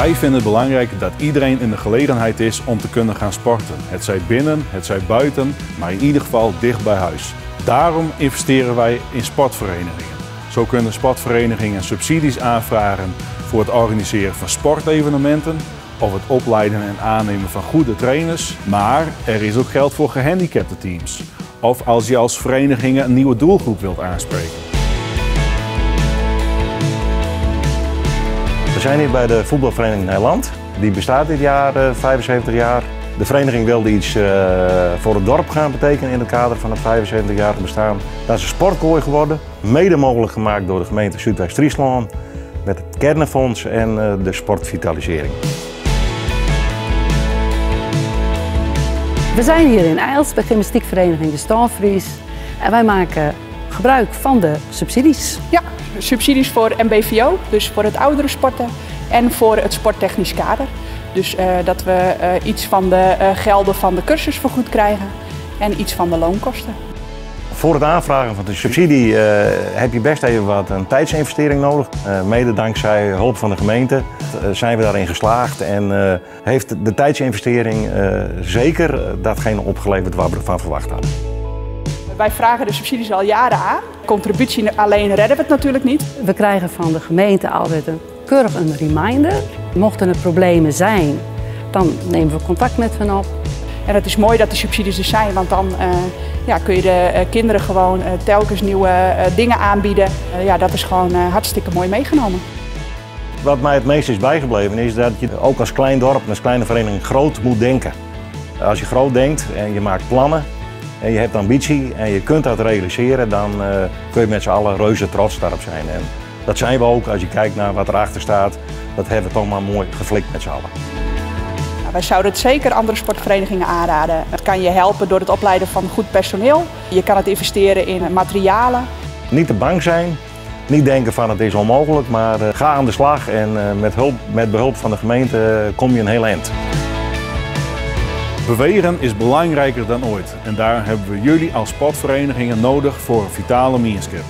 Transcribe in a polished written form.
Wij vinden het belangrijk dat iedereen in de gelegenheid is om te kunnen gaan sporten. Het zij binnen, het zij buiten, maar in ieder geval dicht bij huis. Daarom investeren wij in sportverenigingen. Zo kunnen sportverenigingen subsidies aanvragen voor het organiseren van sportevenementen of het opleiden en aannemen van goede trainers. Maar er is ook geld voor gehandicapte teams. Of als je als vereniging een nieuwe doelgroep wilt aanspreken. We zijn hier bij de voetbalvereniging Nederland. Die bestaat dit jaar 75 jaar. De vereniging wilde iets voor het dorp gaan betekenen in het kader van het 75-jarige bestaan. Dat is een sportkooi geworden, mede mogelijk gemaakt door de gemeente Zuidwest-Friesland met het Kernenfonds en de sportvitalisering. We zijn hier in Eils bij gymnastiekvereniging de Stalfries en wij maken gebruik van de subsidies. Ja, subsidies voor MBVO, dus voor het oudere sporten en voor het sporttechnisch kader. Dus dat we iets van de gelden van de cursus vergoed krijgen en iets van de loonkosten. Voor het aanvragen van de subsidie heb je best even wat een tijdsinvestering nodig. Mede dankzij hulp van de gemeente zijn we daarin geslaagd en heeft de tijdsinvestering zeker datgene opgeleverd waar we ervan verwacht hadden. Wij vragen de subsidies al jaren aan. Contributie alleen redden we het natuurlijk niet. We krijgen van de gemeente altijd keurig een reminder. Mochten er problemen zijn, dan nemen we contact met hen op. En het is mooi dat de subsidies er zijn, want dan kun je de kinderen gewoon telkens nieuwe dingen aanbieden. Dat is gewoon hartstikke mooi meegenomen. Wat mij het meest is bijgebleven is dat je ook als klein dorp en als kleine vereniging groot moet denken. Als je groot denkt en je maakt plannen en je hebt ambitie en je kunt dat realiseren, dan kun je met z'n allen reuze trots daarop zijn. En dat zijn we ook als je kijkt naar wat erachter staat. Dat hebben we toch maar mooi geflikt met z'n allen. Wij zouden het zeker andere sportverenigingen aanraden. Het kan je helpen door het opleiden van goed personeel. Je kan het investeren in materialen. Niet te bang zijn, niet denken van het is onmogelijk, maar ga aan de slag en met behulp van de gemeente kom je een heel eind. Bewegen is belangrijker dan ooit en daar hebben we jullie als sportverenigingen nodig voor een vitale mierskip.